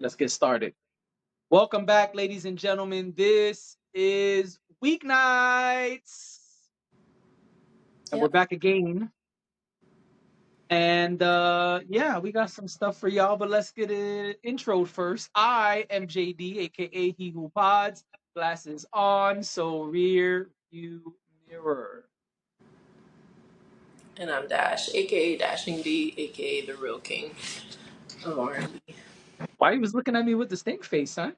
Let's get started. Welcome back, ladies and gentlemen. This is Weeknights. And we're Yep. back again. And yeah, we got some stuff for y'all, but let's get it intro first. I am JD, aka He Who Pods. Glasses on, so rear view mirror. And I'm Dash, aka Dashing D, aka the real king of R&B. Why you was looking at me with the stink face, huh?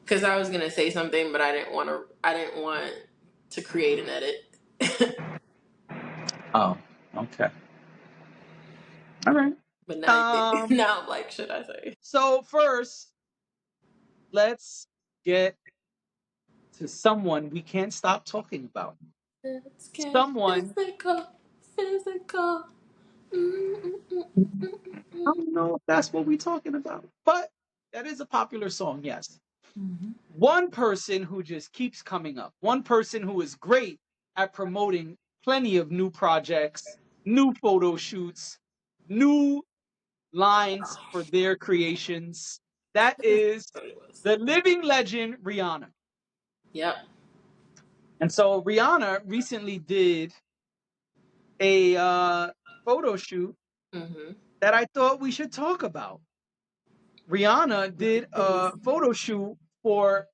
Because I was gonna say something, but I didn't want to. I didn't want to create an edit. Oh, okay. All right. But now, Um, now I'm like, should I say? so first, let's get to someone we can't stop talking about. Let's get Someone, physical, physical. I don't know if that's what we're talking about, but that is a popular song, yes. Mm-hmm. One person who just keeps coming up, one person who is great at promoting plenty of new projects, new photo shoots, new lines for their creations. That is the living legend, Rihanna. Yep. And so Rihanna recently did a photo shoot Mm-hmm. that I thought we should talk about. Rihanna did a photo shoot for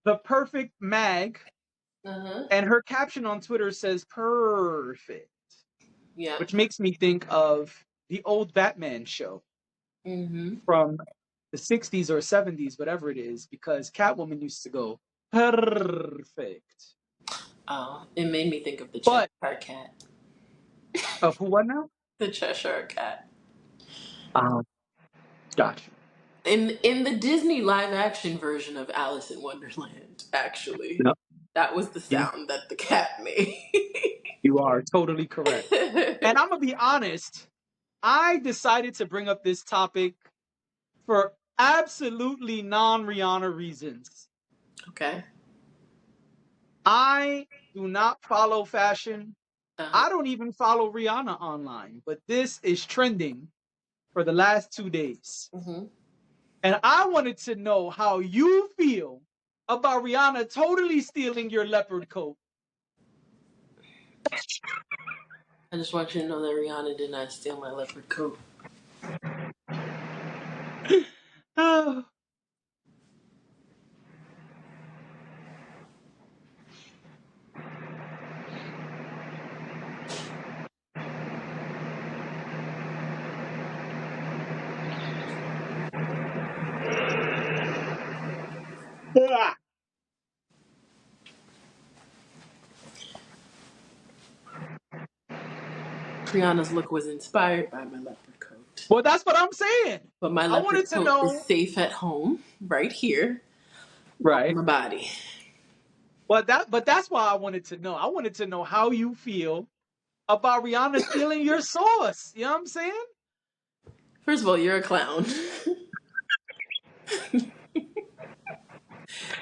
the Perfect Mag, Uh-huh. and her caption on Twitter says "perfect," Yeah. which makes me think of the old Batman show Mm-hmm. from the 60s or 70s, whatever it is, because Catwoman used to go perfect. Oh, it made me think of the But Cheshire Cat. of who what now? The Cheshire Cat. Um, gotcha. In the Disney live action version of Alice in Wonderland, actually, No, that was the you sound that the cat made. you are totally correct. And I'm gonna be honest. I decided to bring up this topic for absolutely non-Rihanna reasons. Okay. I do not follow fashion. Uh-huh. I don't even follow Rihanna online, but this is trending for the last 2 days. Hmm. And I wanted to know how you feel about Rihanna totally stealing your leopard coat. I just want you to know that Rihanna did not steal my leopard coat. Oh. Ah. Rihanna's look was inspired by my leopard coat. Well, that's what I'm saying. But my I wanted leopard to coat is know. safe at home, right here, on Right. my body. But that's why I wanted to know. I wanted to know how you feel about Rihanna stealing your sauce. You know what I'm saying? First of all, you're a clown.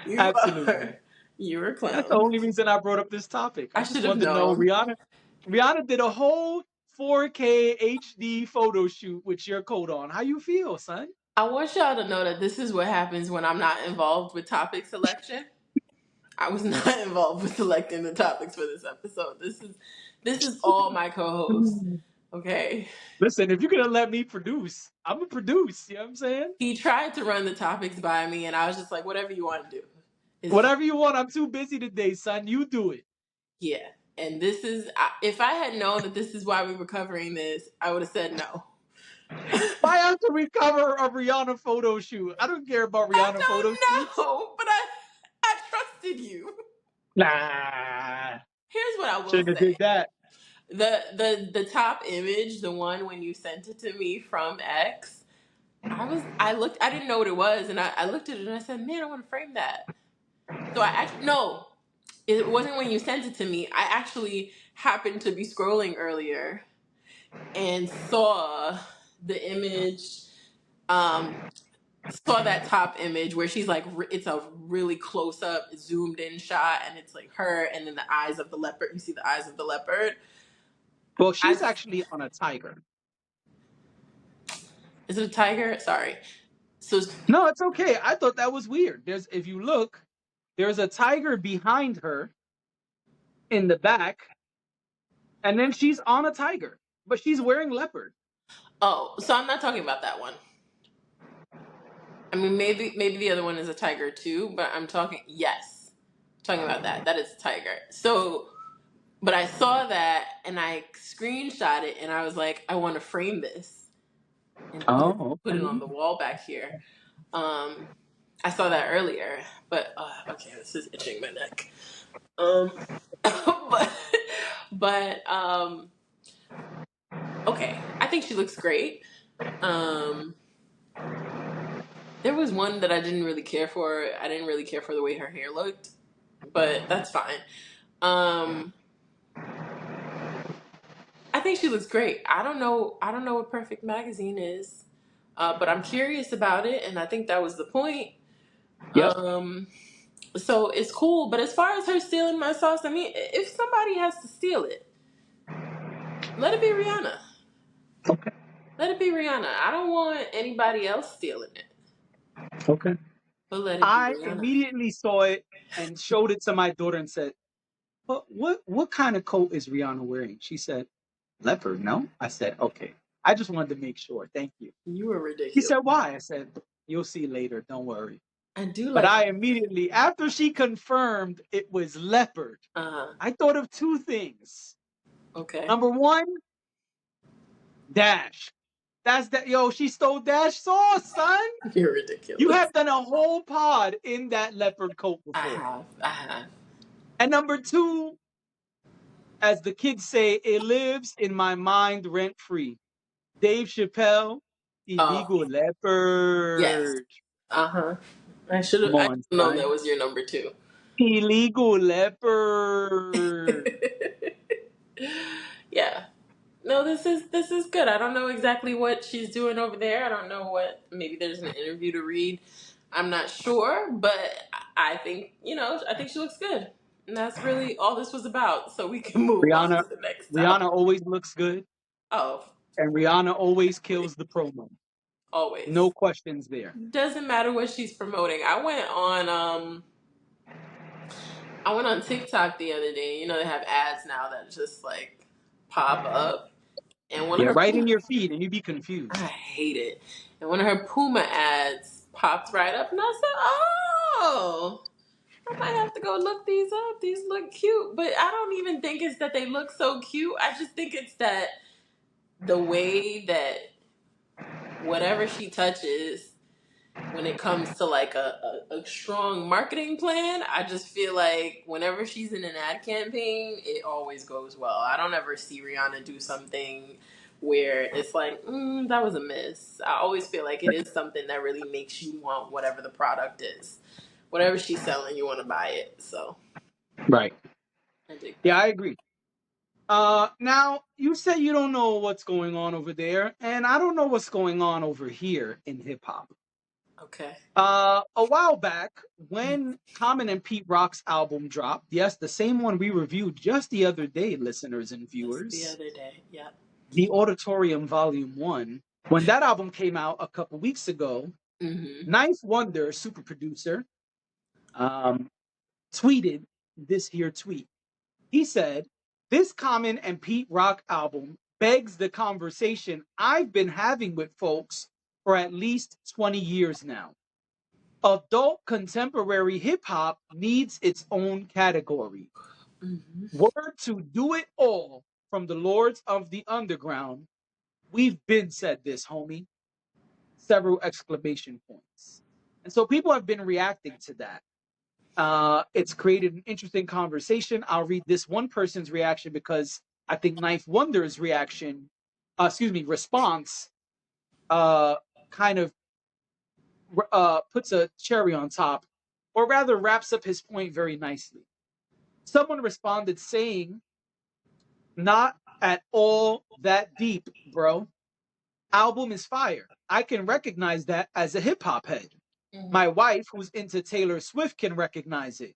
You Absolutely. are. You're a That's the clown. only reason I brought up this topic. I I just should have wanted to know known. Rihanna did a whole 4K HD photo shoot with your coat on. How you feel, son? I want y'all to know that this is what happens when I'm not involved with topic selection. I was not involved with selecting the topics for this episode. This is all my co-host. Okay. Listen, if you're gonna let me produce, I'm gonna produce. You know what I'm saying? He tried to run the topics by me and I was just like, whatever you want to do. It's fine. Whatever you want. I'm too busy today, son. You do it. Yeah. And if I had known that this is why we were covering this, I would have said no. Why after we cover a Rihanna photo shoot? I don't care about I Rihanna photo don't shoots. know, but I trusted you. Nah, Here's what I will shouldn't have say. did that. The top image, the one when you sent it to me from X, I didn't know what it was, and I looked at it and I said, man, I want to frame that. So I actually no, it wasn't when you sent it to me. I actually happened to be scrolling earlier and saw the image, saw that top image where she's like, it's a really close up, zoomed in shot, and it's like her, and then the eyes of the leopard. You see the eyes of the leopard. Well, I she's actually on a tiger. Is it a tiger? Sorry. So No, it's okay. I thought that was weird. If you look, there's a tiger behind her in the back, and then she's on a tiger, but she's wearing leopard. so I'm not talking about that one. I mean, maybe the other one is a tiger too, but I'm talking yes, talking about that. That is a tiger. So, but I saw that and I screenshot it and I was like, I want to frame this and Oh, put it okay. on the wall back here. Um, I saw that earlier, but okay, this is itching my neck. Um, but okay, I think she looks great. Um, there was one that I didn't really care for. I didn't really care for the way her hair looked, but that's fine. Um, I think she looks great. I don't know. I don't know what Perfect Magazine is, but I'm curious about it, and I think that was the point. Yep. Um, so it's cool. But as far as her stealing my sauce, I mean, if somebody has to steal it, let it be Rihanna. Okay. Let it be Rihanna. I don't want anybody else stealing it, Okay. but let it be I Rihanna. immediately saw it and showed it to my daughter and said, what kind of coat is Rihanna wearing?" She said, "Leopard." No, I said, "Okay." I just wanted to make sure. Thank you. You were She ridiculous. said, "Why?" I said, "You'll see later. Don't worry." I do But like. I immediately, after she confirmed it was leopard, Uh, I thought of two things. okay. Number one, Dash. That's that. Yo, she stole Dash sauce, son. You're You ridiculous. have done a whole pod in that leopard coat I before. have. I have. And number two, as the kids say, it lives in my mind rent free. Dave Chappelle, Oh, illegal yes. leopard. Uh huh. I should have. Come I on, didn't know that son. was your number two. Illegal leopard. Yeah. No, this is good. I don't know exactly what she's doing over there. I don't know what. Maybe there's an interview to read. I'm not sure, but I think I think she looks good, and that's really all this was about. So we can move on Rihanna, to the next Rihanna topic. always looks good, Oh, and Rihanna always kills the promo. No always. questions there. Doesn't matter what she's promoting. I went on TikTok the other day. You know they have ads now that just like pop up, and one of Yeah, her right in your feed, and you be I confused. hate it. And one of her Puma ads popped right up, and I said, "Oh, I might have to go look these up. These look cute." But I don't even think it's that they look so cute. I just think it's that the way that whatever she touches when it comes to like a strong marketing plan, I just feel like whenever she's in an ad campaign, it always goes well. I don't ever see Rihanna do something where it's like, that was a miss. I always feel like it is something that really makes you want whatever the product is. Whatever she's selling, you want to buy it. So Right. I dig Yeah, that. I agree. Now you said you don't know what's going on over there, and I don't know what's going on over here in hip hop. Okay. A while back, when Common and Pete Rock's album dropped, yes, the same one we reviewed just the other day, listeners and Just the viewers, other day. Yeah. the Auditorium Volume 1, when that album came out a couple weeks ago, Mm-hmm. Ninth Wonder, super producer, um, tweeted this here tweet. He said, "This Common and Pete Rock album begs the conversation I've been having with folks for at least 20 years now. Adult contemporary hip hop needs its own category. Mm-hmm. Word to do it all from the Lords of the Underground. We've been said this, homie." Several exclamation points. And so people have been reacting to that. It's created an interesting conversation. I'll read this one person's reaction because I think Knife Wonder's response, uh, kind of puts a cherry on top, or rather wraps up his point very nicely. Someone responded saying, "Not at all that deep, bro. Album is fire. I can recognize that as a hip hop head. Mm-hmm. My wife, who's into Taylor Swift, can recognize it.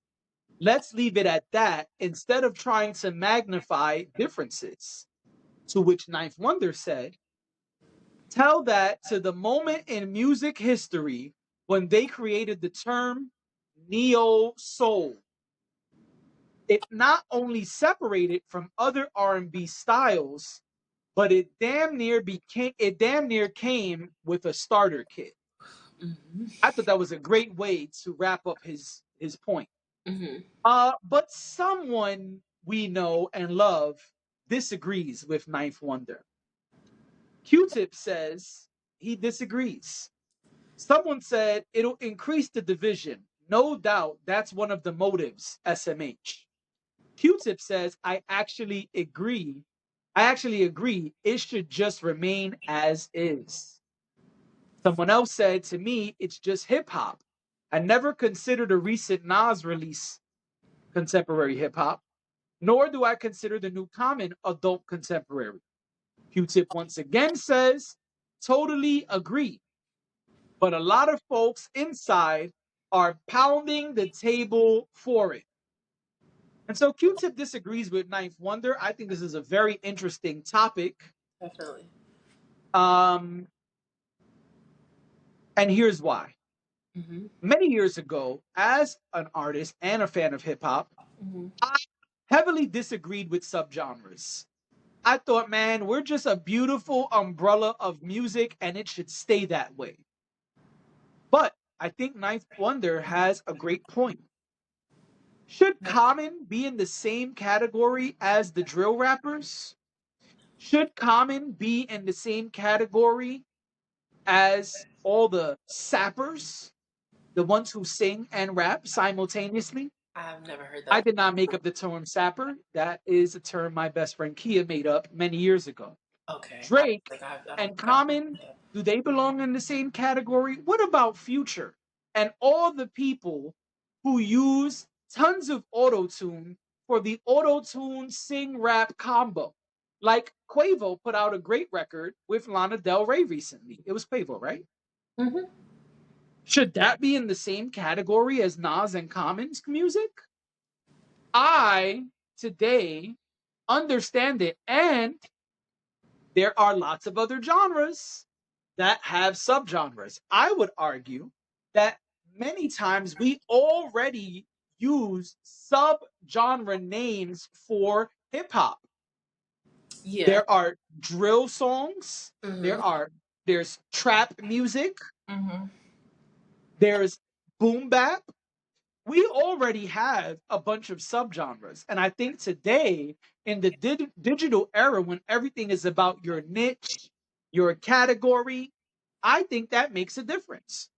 Let's leave it at that instead of trying to magnify differences." To which Ninth Wonder said, Tell that to the moment in music history when they created the term neo soul. It not only separated from other R&B styles, but it damn near came with a starter kit. Mm-hmm. I thought that was a great way to wrap up his point. Mm-hmm. But someone we know and love disagrees with Ninth Wonder. Q-Tip says he disagrees. Someone said it'll increase the division. No doubt that's one of the motives, SMH. Q-Tip says I actually agree it should just remain as is. Someone else said to me it's just hip hop. I never considered a recent Nas release contemporary hip hop, nor do I consider the new Common adult contemporary. Q-Tip once again says, totally agree. But a lot of folks inside are pounding the table for it. And so Q-Tip disagrees with Ninth Wonder. I think this is a very interesting topic. Definitely. Um, and here's why. Mm-hmm. Many years ago, as an artist and a fan of hip hop, Mm-hmm. I heavily disagreed with subgenres. I thought, man, we're just a beautiful umbrella of music and it should stay that way. But I think Ninth Wonder has a great point. Should Common be in the same category as the drill rappers? Should Common be in the same category as all the sappers, the ones who sing and rap simultaneously? I've never heard I that. did not make up the term sapper. That is a term my best friend Kia made up many years ago. Okay. Drake I don't and think I've Common, heard that. do they belong in the same category? What about Future and all the people who use tons of auto tune for the auto tune sing rap combo? Like Quavo put out a great record with Lana Del Rey recently. It was Quavo, right? Mm-hmm. Should that be in the same category as Nas and Common's music? I today understand it. And there are lots of other genres that have subgenres. I would argue that many times we already use subgenre names for hip hop. Yeah. There are drill songs, Mm-hmm. there's trap music, Mm-hmm. there's boom bap. We already have a bunch of subgenres. And I think today, in the digital era, when everything is about your niche, your category, I think that makes a difference.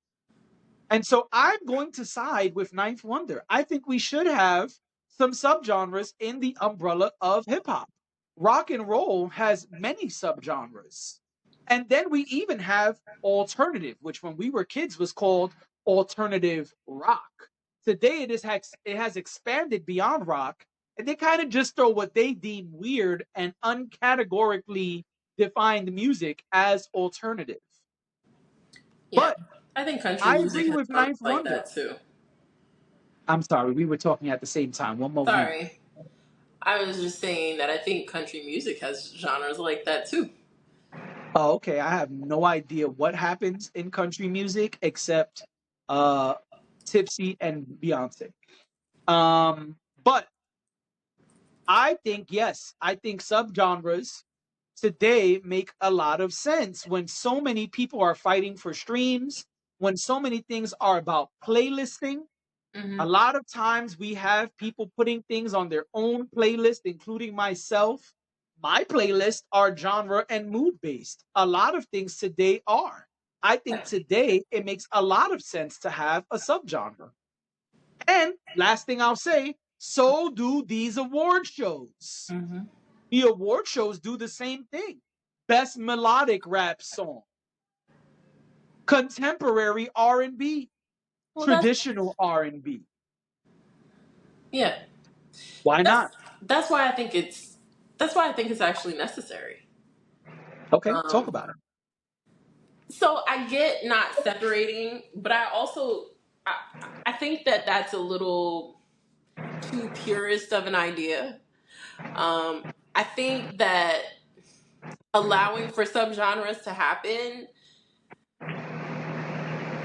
And so I'm going to side with Ninth Wonder. I think we should have some subgenres in the umbrella of hip hop. Rock and roll has many subgenres. And then we even have alternative, which when we were kids was called alternative rock. Today it has expanded beyond rock, and they kind of just throw what they deem weird and uncategorically defined music as alternative. Yeah. But I think country I music agree has with genres Ninth like Wonder. that too. I'm sorry, we were talking at the same time. One moment. Sorry. I was just saying that I think country music has genres like that too. Oh, okay. I have no idea what happens in country music except uh Tipsy and Beyonce. But I think yes, I think subgenres today make a lot of sense when so many people are fighting for streams, when so many things are about playlisting. A Mm-hmm. lot of times we have people putting things on their own playlist, including myself. My playlists are genre and mood based. A lot of things today are. I think today it makes a lot of sense to have a subgenre. And last thing I'll say, so do these award shows. Mm-hmm. The award shows do the same thing. Best melodic rap song, contemporary R&B, Well, traditional R&B. yeah. Why That's not? that's why I think it's actually necessary. Okay, talk Um, about it. so I get not separating, but I, I think that that's a little too purist of an idea. I think that allowing for subgenres to happen,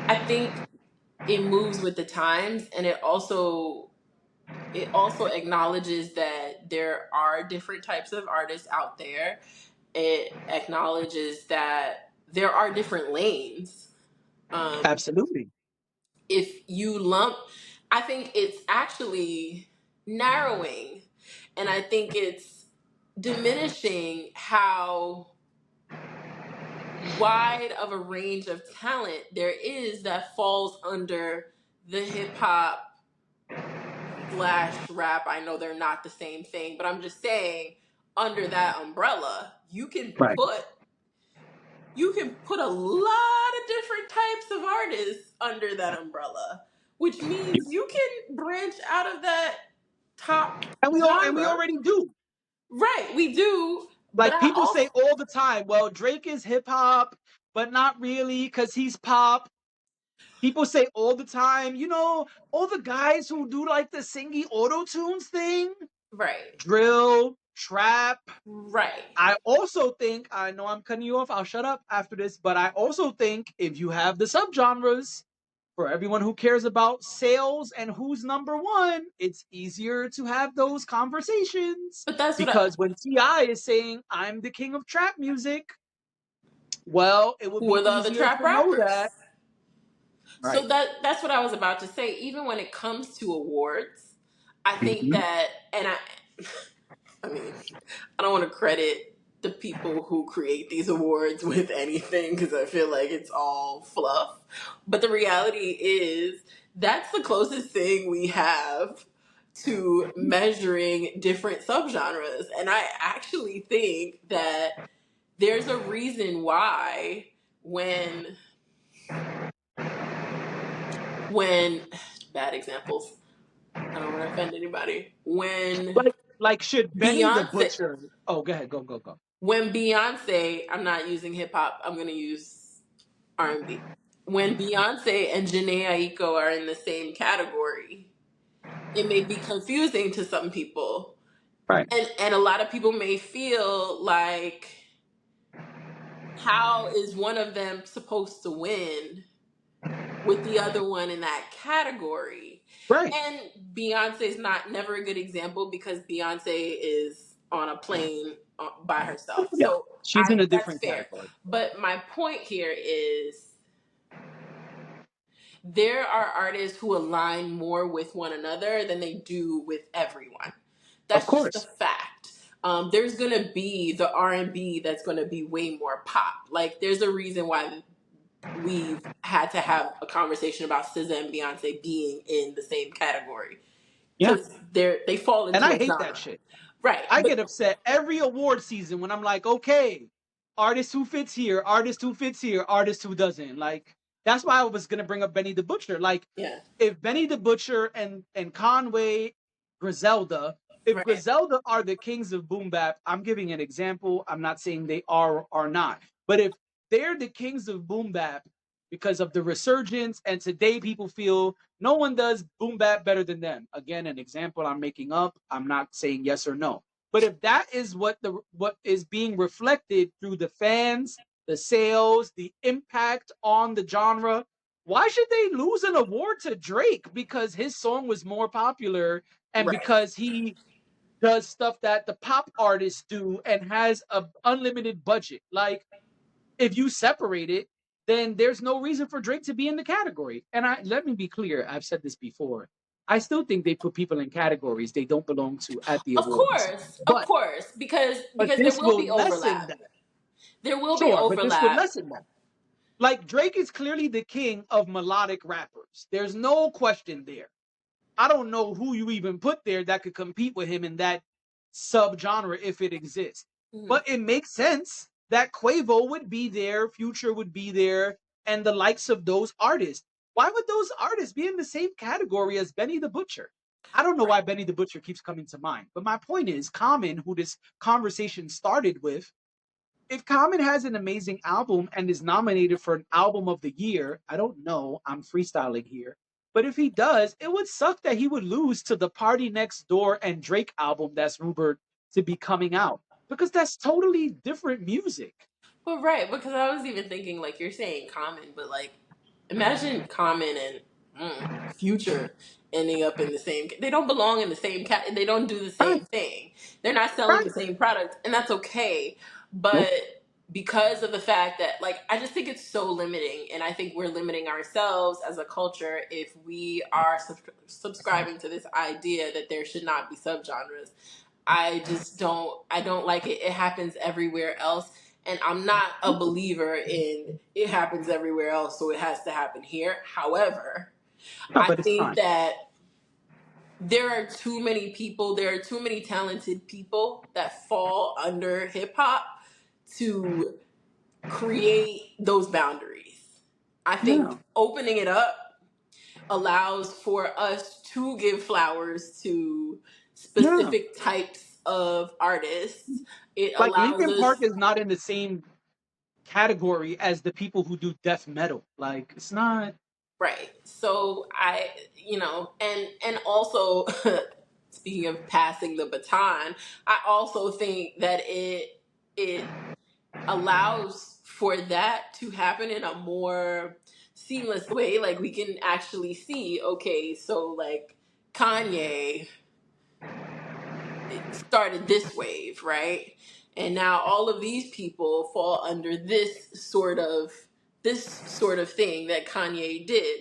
I think it moves with the times, and it also acknowledges that there are different types of artists out there. It acknowledges that there are different lanes. Um, Absolutely. if you lump, I think it's actually narrowing, and I think it's diminishing how wide of a range of talent there is that falls under the hip hop slash rap. I know they're not the same thing, but I'm just saying under that umbrella, Right. you can put a lot of different types of artists under that umbrella, which means you can branch out of that top And we genre. already do. Right, we do, but Like I people also say all the time, well, Drake is hip hop, but not really because he's pop. People say all the time, all the guys who do like the singy auto tunes thing, right, drill, trap. right. I also think, I know I'm cutting you off, I'll shut up after this, but I also think if you have the subgenres for everyone who cares about sales and who's number one, it's easier to have those conversations. But that's what I, Because when T.I. is saying, I'm the king of trap music, well, it would who be are the other easier trap to know rappers? that. So Right. that's what I was about to say. Even when it comes to awards, I think Mhm. that, and I mean, I don't want to credit the people who create these awards with anything because I feel like it's all fluff. But the reality is that's the closest thing we have to measuring different subgenres. And I actually think that there's a reason why when when bad examples, I don't want to offend anybody. Like should Benny the Beyonce Butcher? Oh, go ahead, go. when Beyonce, I'm not using hip hop, I'm going to use R&B. When Beyonce and Janae Aiko are in the same category, it may be confusing to some people. Right. And a lot of people may feel like, how is one of them supposed to win with the other one in that category? Right. And Beyonce's not never a good example because Beyonce is on a plane by herself. Yeah. So She's in a that's different fair. category. But my point here is there are artists who align more with one another than they do with everyone. Of That's just a course. fact. There's gonna be the R&B that's gonna be way more pop. Like there's a reason why we've had to have a conversation about SZA and Beyonce being in the same category Yeah. because they fall And into I a hate that genre, shit. right? I But get upset every award season when I'm like, okay, artist who fits here, artist who fits here, artist who doesn't. Like, that's why I was gonna bring up Benny the Butcher. Like, yeah, if Benny the Butcher and Conway, Griselda, if right, Griselda are the kings of boom bap, I'm giving an example. I'm not saying they are or are not, but if they're the kings of boom bap because of the resurgence, and today people feel no one does boom bap better than them. Again, an example I'm making up. I'm not saying yes or no. But if that is what is being reflected through the fans, the sales, the impact on the genre, why should they lose an award to Drake because his song was more popular and right. because he does stuff that the pop artists do and has a unlimited budget? Like, if you separate it, then there's no reason for Drake to be in the category. And I let me be clear, I've said this before. I still think they put people in categories they don't belong to at the awards. Of But course, because there this will will be lessen overlap. that. There will be Sure, but this would overlap. lessen that. Like Drake is clearly the king of melodic rappers. There's no question there. I don't know who you even put there that could compete with him in that subgenre if it exists. Mhm. But it makes sense that Quavo would be there, Future would be there, and the likes of those artists. Why would those artists be in the same category as Benny the Butcher? I don't know why Benny the Butcher keeps coming to mind. But my point is, Common, who this conversation started with, if Common has an amazing album and is nominated for an album of the year, I don't know, I'm freestyling here. But if he does, it would suck that he would lose to the Party Next Door and Drake album that's rumored to be coming out. because that's totally different music. Well, right, because I was even thinking like you're saying Common, but like imagine Common and Future ending up in the same. They don't belong in the same cat. They don't do the Right, same thing. They're not selling right. the same product, and that's okay. Nope. But because of the fact that like I just think it's so limiting, and I think we're limiting ourselves as a culture if we are subscribing to this idea that there should not be subgenres. I don't like it. It happens everywhere else. And I'm not a believer in it happens everywhere else, so it has to happen here. However, No, I but it's think fine. that there are too many people, there are too many talented people that fall under hip hop to create those boundaries. I Yeah, think opening it up allows for us to give flowers to yeah. specific types of artists. It Like allows Linkin Park us, is not in the same category as the people who do death metal. Like it's not. right. So and also speaking of passing the baton, I also think that it allows for that to happen in a more seamless way. Like we can actually see, okay, so like Kanye started this wave, right? And now all of these people fall under this sort of thing that Kanye did.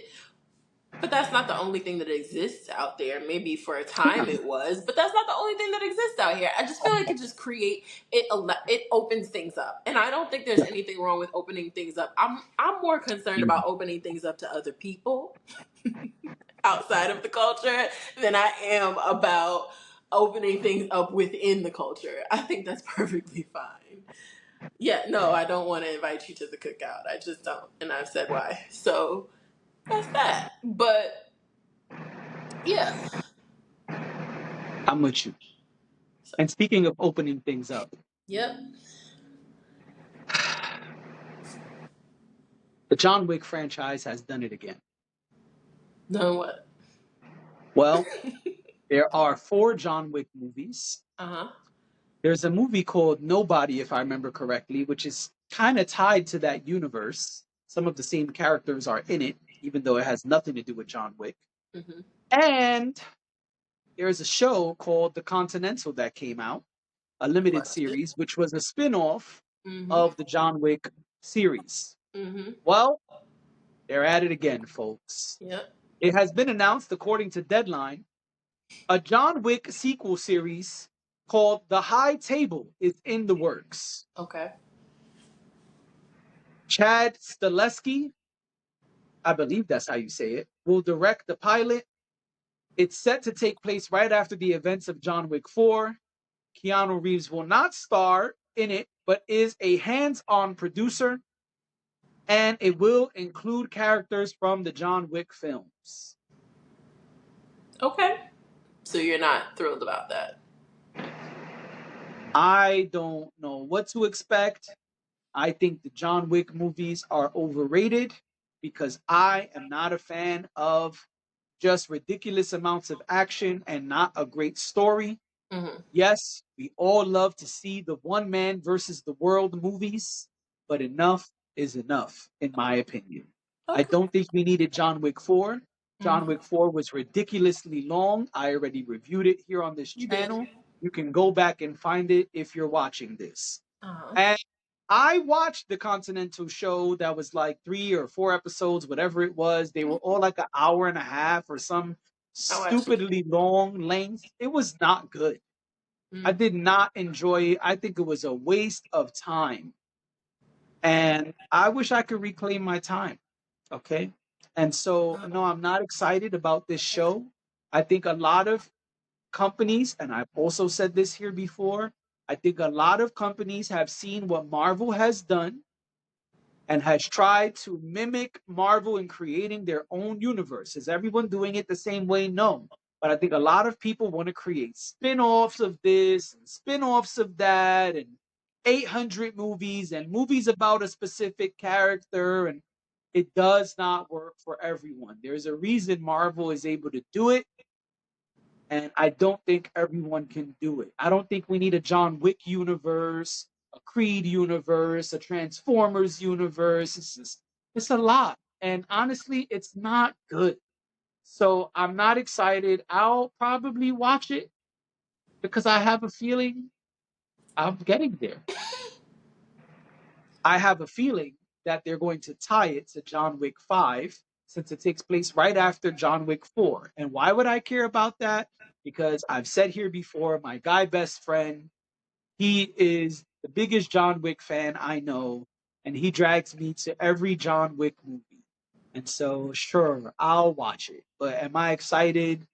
But that's not the only thing that exists out there. Maybe for a time it was, but that's not the only thing that exists out here. I just feel like it just create it. It opens things up, and I don't think there's anything wrong with opening things up. I'm more concerned about opening things up to other people outside of the culture than I am about opening things up within the culture. I think that's perfectly fine. Yeah, no, I don't want to invite you to the cookout. I just don't, and I've said why. So that's that. But yeah. I'm with you. So, And speaking of opening things up, yep. the John Wick franchise has done it again. Know what? Well, there are four John Wick movies. Uh huh. There's a movie called Nobody, if I remember correctly, which is kind of tied to that universe. Some of the same characters are in it, even though it has nothing to do with John Wick. Mm-hmm. And there's a show called The Continental that came out, a limited Watched it. series, which was a spin off Mm-hmm. of the John Wick series. Mm-hmm. Well, they're at it again, folks. Yep. It has been announced, according to Deadline, a John Wick sequel series called The High Table is in the works. Okay. Chad Stileski, I believe that's how you say it, will direct the pilot. It's set to take place right after the events of John Wick 4. Keanu Reeves will not star in it, but is a hands on producer, and it will include characters from the John Wick films. Okay. So you're not thrilled about that? I don't know what to expect. I think the John Wick movies are overrated because I am not a fan of just ridiculous amounts of action and not a great story. Mm-hmm. Yes, we all love to see the one man versus the world movies, but enough is enough, in my opinion. I Okay. don't think we needed John Wick 4. John Mm-hmm. Wick 4 was ridiculously long. I already reviewed it here on this You did. channel. You can go back and find it if you're watching this. Uh huh. And I watched the Continental show that was like 3 or 4 episodes, whatever it was. They were all like an hour and a half or some I watched it. stupidly long length. It was not good. I Mm. did not enjoy it. I think it was a waste of time. And I wish I could reclaim my time. Okay. And so, no, I'm not excited about this show. I think a lot of companies, and I've also said this here before, I think a lot of companies have seen what Marvel has done and has tried to mimic Marvel in creating their own universe. Is everyone doing it the same way? No. But I think a lot of people want to create spin offs of this and spin offs of that and 800 movies and movies about a specific character. And it does not work for everyone. There's a reason Marvel is able to do it And I don't think everyone can do it. I don't think we need a John Wick universe, a Creed universe, a Transformers universe. It's a lot. And honestly, it's not good. So I'm not excited. I'll probably watch it because I have a feeling I'm getting there. I have a feeling that they're going to tie it to John Wick 5 since it takes place right after John Wick 4. And why would I care about that? Because I've said here before, my guy best friend, he is the biggest John Wick fan I know, and he drags me to every John Wick movie. And so, sure, I'll watch it. But am I excited?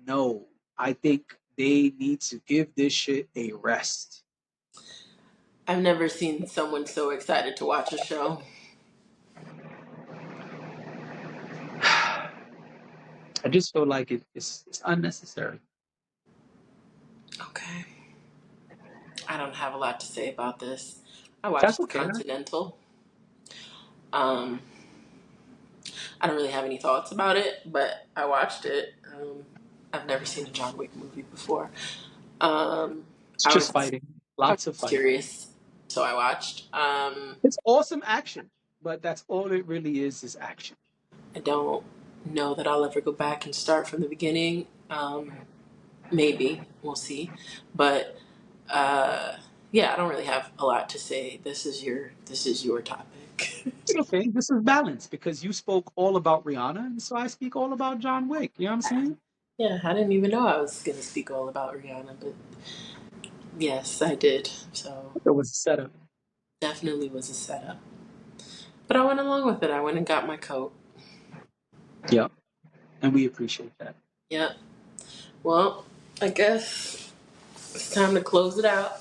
No. I think they need to give this shit a rest. I've never seen someone so excited to watch a show. I just feel like it's unnecessary. Okay. I don't have a lot to say about this. I That's watched The okay. Continental. Um, I don't really have any thoughts about it, but I watched it. I've never seen a John Wick movie before. Um, It's I just was fighting. I was Lots of just fighting. curious, so I watched. It's awesome action, but that's all it really is action. I don't know that I'll ever go back and start from the beginning. Maybe we'll see, but uh, yeah, I don't really have a lot to say. This is your topic. It's okay. This is balance because you spoke all about Rihanna, and so I speak all about John Wick. You know what I'm saying? Yeah, I didn't even know I was gonna speak all about Rihanna, but yes, I did. So It was a setup. definitely was a setup. But I went along with it. I went and got my coat. Yep. And we appreciate that. Yep. Well, I guess it's time to close it out.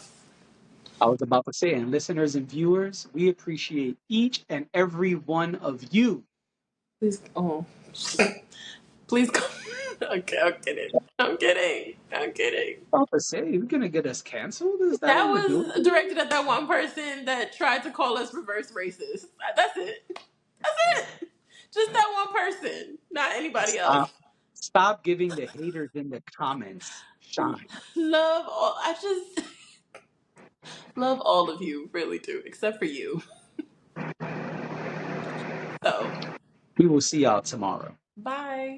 I was about to say, and listeners and viewers, we appreciate each and every one of you. Please, oh, please come. Okay, I'm kidding. I'm kidding. I'm kidding. About to say, you're gonna get us canceled? Is that That what we're doing? was directed at that one person that tried to call us reverse racist. That's it. That's it. Just that one person, not anybody else. Stop. Stop giving the haters in the comments shine. Love all. I just love all of you, really do, except for you. So, We will see y'all tomorrow. bye.